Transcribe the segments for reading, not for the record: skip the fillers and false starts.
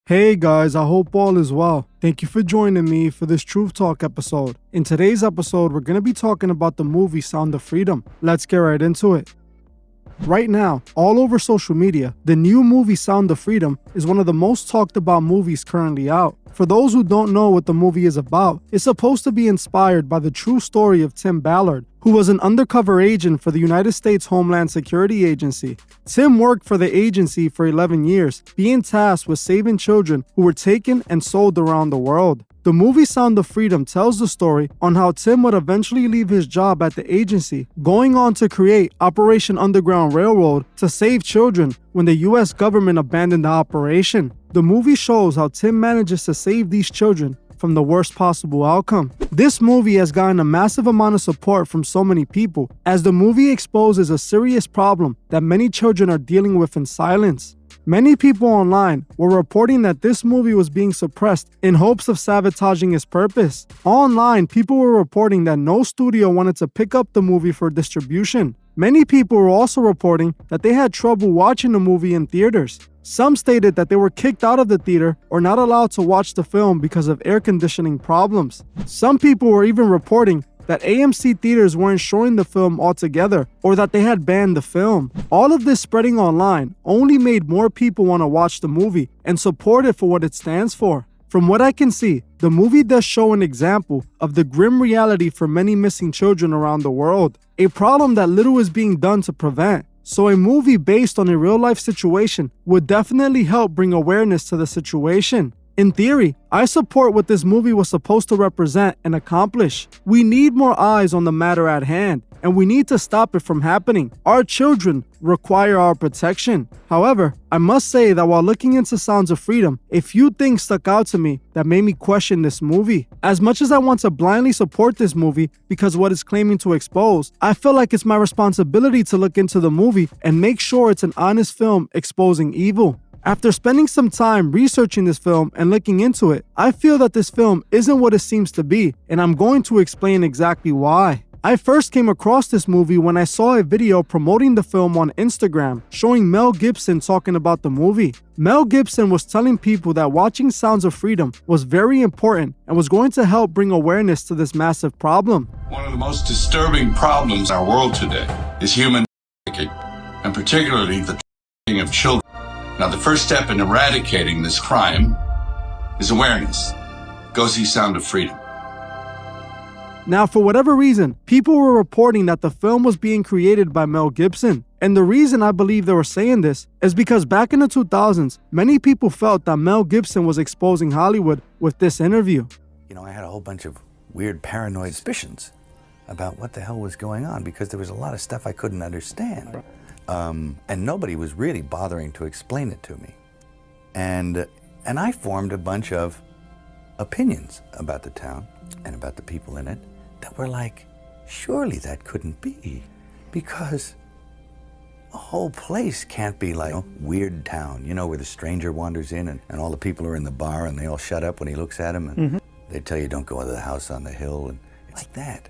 Hey guys, I hope all is well. Thank you for joining me for this Truth Talk episode. In today's episode, we're going to be talking about the movie Sound of Freedom. Let's get right into it. Right now, all over social media, the new movie Sound of Freedom is one of the most talked about movies currently out. For those who don't know what the movie is about, it's supposed to be inspired by the true story of Tim Ballard, who was an undercover agent for the United States Homeland Security Agency. Tim worked for the agency for 11 years, being tasked with saving children who were taken and sold around the world. The movie Sound of Freedom tells the story on how Tim would eventually leave his job at the agency, going on to create Operation Underground Railroad to save children when the US government abandoned the operation. The movie shows how Tim manages to save these children from the worst possible outcome. This movie has gotten a massive amount of support from so many people, as the movie exposes a serious problem that many children are dealing with in silence. Many people online were reporting that this movie was being suppressed in hopes of sabotaging its purpose. Online, people were reporting that no studio wanted to pick up the movie for distribution. Many people were also reporting that they had trouble watching the movie in theaters. Some stated that they were kicked out of the theater or not allowed to watch the film because of air conditioning problems. Some people were even reporting that AMC theaters weren't showing the film altogether or that they had banned the film. All of this spreading online only made more people want to watch the movie and support it for what it stands for. From what I can see, the movie does show an example of the grim reality for many missing children around the world, a problem that little is being done to prevent. So a movie based on a real-life situation would definitely help bring awareness to the situation. In theory, I support what this movie was supposed to represent and accomplish. We need more eyes on the matter at hand, and we need to stop it from happening. Our children require our protection. However, I must say that while looking into Sounds of Freedom, a few things stuck out to me that made me question this movie. As much as I want to blindly support this movie because of what it's claiming to expose, I feel like it's my responsibility to look into the movie and make sure it's an honest film exposing evil. After spending some time researching this film and looking into it, I feel that this film isn't what it seems to be, and I'm going to explain exactly why. I first came across this movie when I saw a video promoting the film on Instagram, showing Mel Gibson talking about the movie. Mel Gibson was telling people that watching Sounds of Freedom was very important and was going to help bring awareness to this massive problem. One of the most disturbing problems in our world today is human trafficking, and particularly the trafficking of children. Now, the first step in eradicating this crime is awareness. Go see Sound of Freedom. Now, for whatever reason, people were reporting that the film was being created by Mel Gibson. And the reason I believe they were saying this is because back in the 2000s, many people felt that Mel Gibson was exposing Hollywood with this interview. You know, I had a whole bunch of weird paranoid suspicions about what the hell was going on because there was a lot of stuff I couldn't understand. And nobody was really bothering to explain it to me. And I formed a bunch of opinions about the town and about the people in it that were like, surely that couldn't be, because a whole place can't be like a weird town, you know, where the stranger wanders in and all the people are in the bar and they all shut up when he looks at them and they tell you don't go to the house on the hill and like that.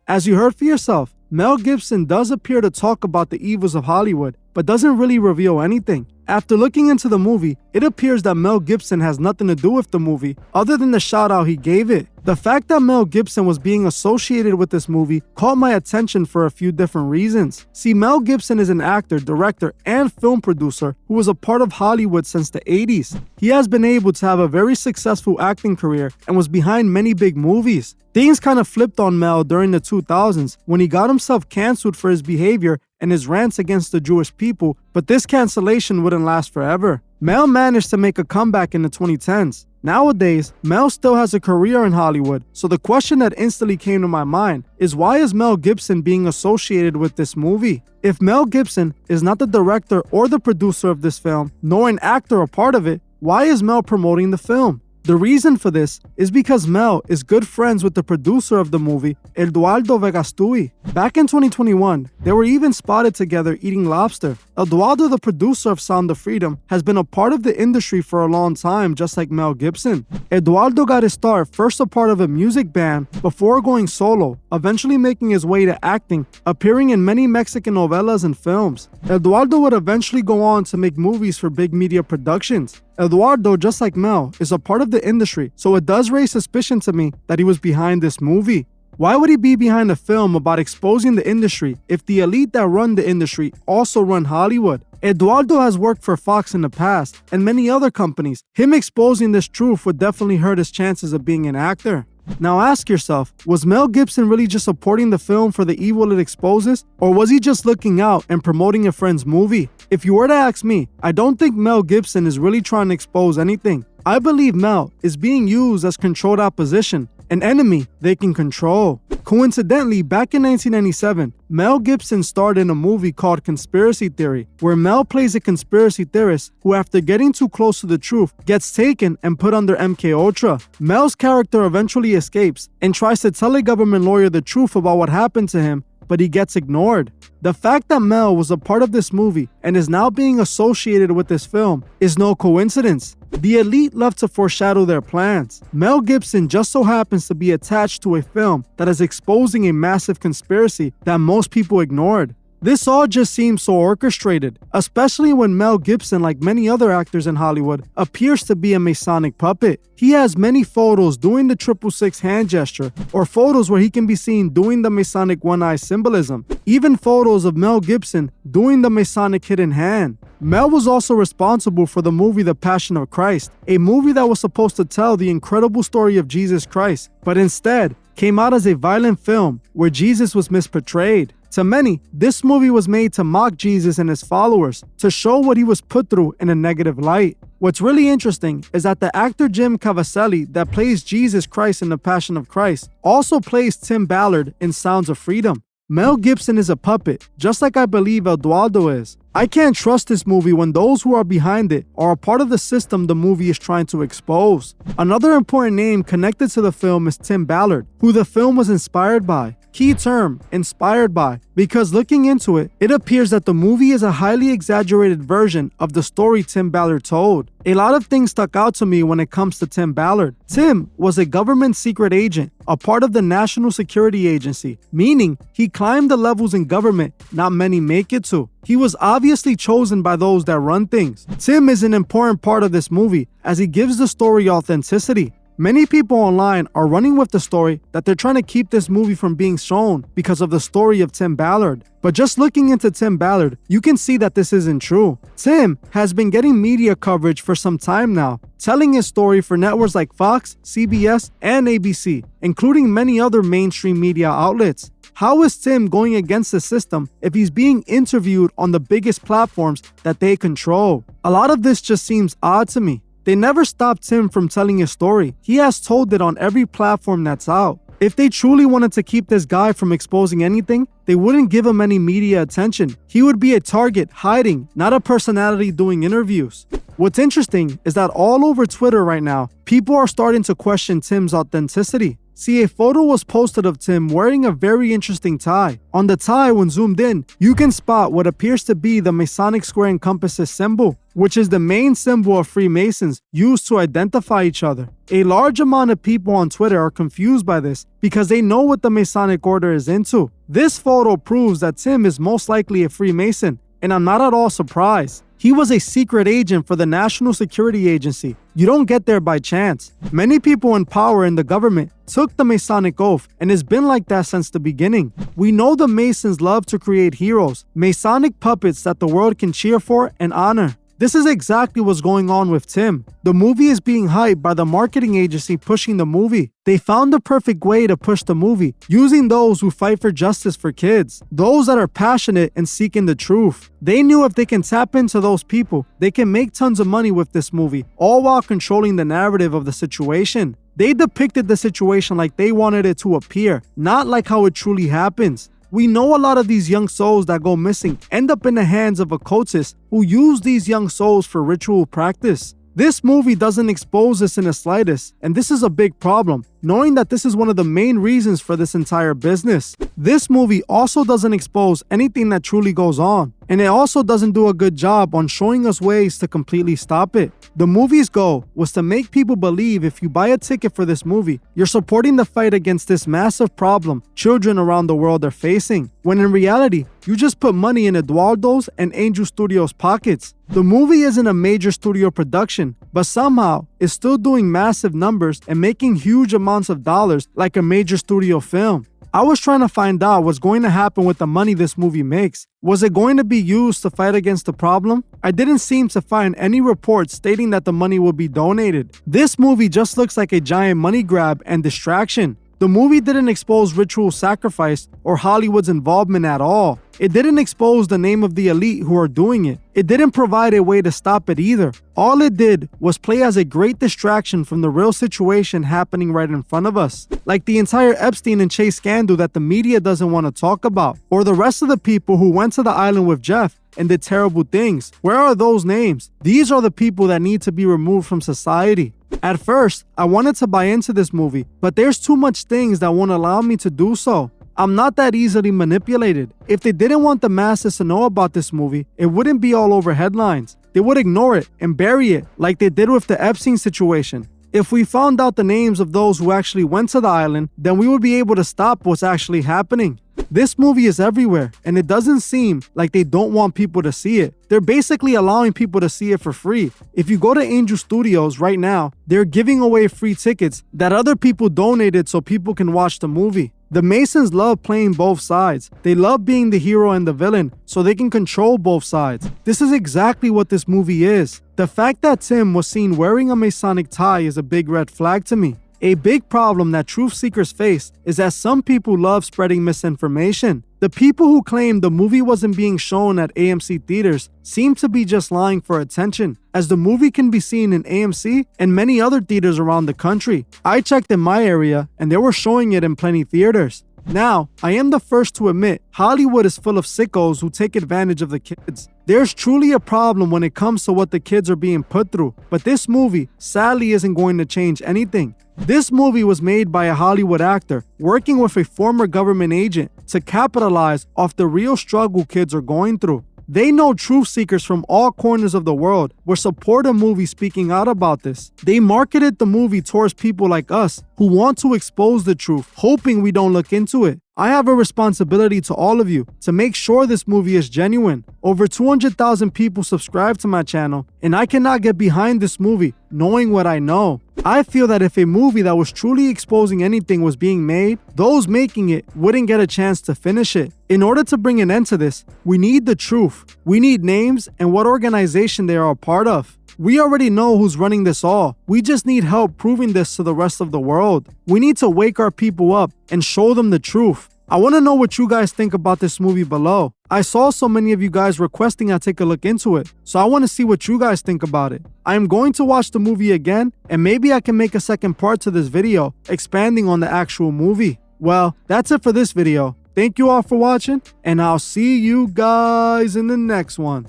As you heard for yourself, Mel Gibson does appear to talk about the evils of Hollywood, but doesn't really reveal anything. After looking into the movie, it appears that Mel Gibson has nothing to do with the movie other than the shout out he gave it. The fact that Mel Gibson was being associated with this movie caught my attention for a few different reasons. See, Mel Gibson is an actor, director, and film producer who was a part of Hollywood since the 80s. He has been able to have a very successful acting career and was behind many big movies. Things kind of flipped on Mel during the 2000s when he got himself canceled for his behavior and his rants against the Jewish people, but this cancellation wouldn't last forever. Mel managed to make a comeback in the 2010s. Nowadays, Mel still has a career in Hollywood, so the question that instantly came to my mind is, why is Mel Gibson being associated with this movie? If Mel Gibson is not the director or the producer of this film, nor an actor a part of it, why is Mel promoting the film? The reason for this is because Mel is good friends with the producer of the movie, Eduardo Vergastui. Back in 2021, they were even spotted together eating lobster. Eduardo, the producer of Sound of Freedom, has been a part of the industry for a long time, just like Mel Gibson. Eduardo got his start first a part of a music band before going solo, eventually making his way to acting, appearing in many Mexican novelas and films. Eduardo would eventually go on to make movies for big media productions. Eduardo, just like Mel, is a part of the industry, so it does raise suspicion to me that he was behind this movie. Why would he be behind a film about exposing the industry if the elite that run the industry also run Hollywood? Eduardo has worked for Fox in the past and many other companies. Him exposing this truth would definitely hurt his chances of being an actor. Now ask yourself, was Mel Gibson really just supporting the film for the evil it exposes? Or was he just looking out and promoting a friend's movie? If you were to ask me, I don't think Mel Gibson is really trying to expose anything. I believe Mel is being used as controlled opposition, an enemy they can control. Coincidentally, back in 1997, Mel Gibson starred in a movie called Conspiracy Theory, where Mel plays a conspiracy theorist who, after getting too close to the truth, gets taken and put under MKUltra. Mel's character eventually escapes and tries to tell a government lawyer the truth about what happened to him, but he gets ignored. The fact that Mel was a part of this movie and is now being associated with this film is no coincidence. The elite love to foreshadow their plans. Mel Gibson just so happens to be attached to a film that is exposing a massive conspiracy that most people ignored. This all just seems so orchestrated, especially when Mel Gibson, like many other actors in Hollywood, appears to be a Masonic puppet. He has many photos doing the 666 hand gesture, or photos where he can be seen doing the Masonic one-eye symbolism, even photos of Mel Gibson doing the Masonic hidden hand. Mel was also responsible for the movie The Passion of Christ, a movie that was supposed to tell the incredible story of Jesus Christ, but instead came out as a violent film where Jesus was misportrayed. To many, this movie was made to mock Jesus and his followers, to show what he was put through in a negative light. What's really interesting is that the actor Jim Caviezel that plays Jesus Christ in The Passion of Christ also plays Tim Ballard in Sounds of Freedom. Mel Gibson is a puppet, just like I believe Eduardo is. I can't trust this movie when those who are behind it are a part of the system the movie is trying to expose. Another important name connected to the film is Tim Ballard, who the film was inspired by. Key term, inspired by, because looking into it, it appears that the movie is a highly exaggerated version of the story Tim Ballard told. A lot of things stuck out to me when it comes to Tim Ballard. Tim was a government secret agent, a part of the National Security Agency, meaning he climbed the levels in government not many make it to. He was obviously chosen by those that run things. Tim is an important part of this movie as he gives the story authenticity. Many people online are running with the story that they're trying to keep this movie from being shown because of the story of Tim Ballard. But just looking into Tim Ballard, you can see that this isn't true. Tim has been getting media coverage for some time now, telling his story for networks like Fox, CBS, and ABC, including many other mainstream media outlets. How is Tim going against the system if he's being interviewed on the biggest platforms that they control? A lot of this just seems odd to me. They never stopped Tim from telling his story. He has told it on every platform that's out. If they truly wanted to keep this guy from exposing anything, they wouldn't give him any media attention. He would be a target hiding, not a personality doing interviews. What's interesting is that all over Twitter right now, people are starting to question Tim's authenticity. See, a photo was posted of Tim wearing a very interesting tie. On the tie, when zoomed in, you can spot what appears to be the Masonic square and compasses symbol, which is the main symbol of Freemasons used to identify each other. A large amount of people on Twitter are confused by this because they know what the Masonic order is into. This photo proves that Tim is most likely a Freemason, and I'm not at all surprised. He was a secret agent for the National Security Agency. You don't get there by chance. Many people in power in the government took the Masonic oath, and it's been like that since the beginning. We know the Masons love to create heroes, Masonic puppets that the world can cheer for and honor. This is exactly what's going on with Tim. The movie is being hyped by the marketing agency pushing the movie. They found the perfect way to push the movie, using those who fight for justice for kids, those that are passionate and seeking the truth. They knew if they can tap into those people, they can make tons of money with this movie, all while controlling the narrative of the situation. They depicted the situation like they wanted it to appear, not like how it truly happens. We know a lot of these young souls that go missing end up in the hands of occultists who use these young souls for ritual practice. This movie doesn't expose this in the slightest, and this is a big problem, knowing that this is one of the main reasons for this entire business. This movie also doesn't expose anything that truly goes on, and it also doesn't do a good job on showing us ways to completely stop it. The movie's goal was to make people believe if you buy a ticket for this movie, you're supporting the fight against this massive problem children around the world are facing, when in reality, you just put money in Eduardo's and Angel Studios' pockets. The movie isn't a major studio production, but somehow is still doing massive numbers and making huge amounts of dollars like a major studio film. I was trying to find out what's going to happen with the money this movie makes. Was it going to be used to fight against the problem? I didn't seem to find any reports stating that the money will be donated. This movie just looks like a giant money grab and distraction. The movie didn't expose ritual sacrifice or Hollywood's involvement at all. It didn't expose the name of the elite who are doing it. It didn't provide a way to stop it either. All it did was play as a great distraction from the real situation happening right in front of us. Like the entire Epstein and Chase scandal that the media doesn't want to talk about. Or the rest of the people who went to the island with Jeff and did terrible things. Where are those names? These are the people that need to be removed from society. At first, I wanted to buy into this movie, but there's too much things that won't allow me to do so. I'm not that easily manipulated. If they didn't want the masses to know about this movie, it wouldn't be all over headlines. They would ignore it and bury it like they did with the Epstein situation. If we found out the names of those who actually went to the island, then we would be able to stop what's actually happening. This movie is everywhere, and it doesn't seem like they don't want people to see it. They're basically allowing people to see it for free. If you go to Angel Studios right now, they're giving away free tickets that other people donated so people can watch the movie. The Masons love playing both sides. They love being the hero and the villain, so they can control both sides. This is exactly what this movie is. The fact that Tim was seen wearing a Masonic tie is a big red flag to me. A big problem that truth seekers face is that some people love spreading misinformation. The people who claim the movie wasn't being shown at AMC theaters seem to be just lying for attention, as the movie can be seen in AMC and many other theaters around the country. I checked in my area and they were showing it in plenty theaters. Now, I am the first to admit Hollywood is full of sickos who take advantage of the kids. There's truly a problem when it comes to what the kids are being put through, but this movie sadly isn't going to change anything. This movie was made by a Hollywood actor working with a former government agent to capitalize off the real struggle kids are going through. They know truth seekers from all corners of the world will support a movie speaking out about this. They marketed the movie towards people like us who want to expose the truth, hoping we don't look into it. I have a responsibility to all of you to make sure this movie is genuine. Over 200,000 people subscribe to my channel, and I cannot get behind this movie knowing what I know. I feel that if a movie that was truly exposing anything was being made, those making it wouldn't get a chance to finish it. In order to bring an end to this, we need the truth. We need names and what organization they are a part of. We already know who's running this all. We just need help proving this to the rest of the world. We need to wake our people up and show them the truth. I want to know what you guys think about this movie below. I saw so many of you guys requesting I take a look into it, so I want to see what you guys think about it. I am going to watch the movie again, and maybe I can make a second part to this video, expanding on the actual movie. Well, that's it for this video. Thank you all for watching, and I'll see you guys in the next one.